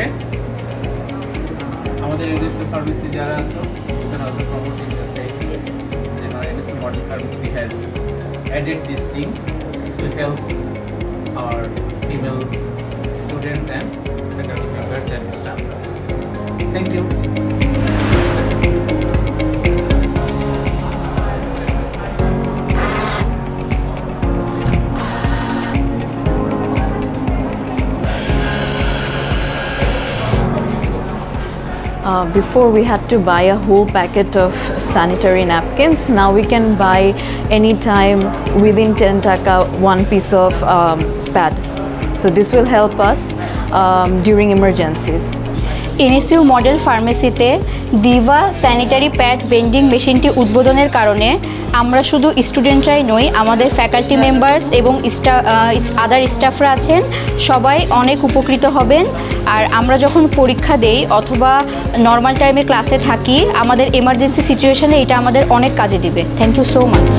Okay. আমাদের ADC pharmacy যারা আছে you can also promote in your page. Yes. Then our Edison Model Pharmacy has added this thing to help our female students and faculty members and staff. Thank you. Before we had to buy a whole packet of sanitary napkins. Now we can buy anytime within 10 taka one piece of pad. So this will help us during emergencies. NSU model ফার্মেসিতে Diva sanitary pad vending মেশিনটি উদ্বোধনের কারণে আমরা শুধু স্টুডেন্টরাই নই, আমাদের faculty members এবং আদার স্টাফরা আছেন সবাই অনেক উপকৃত হবেন। আর আমরা যখন পরীক্ষা দেই অথবা নর্মাল টাইমে ক্লাসে থাকি, আমাদের এমার্জেন্সি সিচুয়েশনে এটা আমাদের অনেক কাজে দিবে। Thank you so much.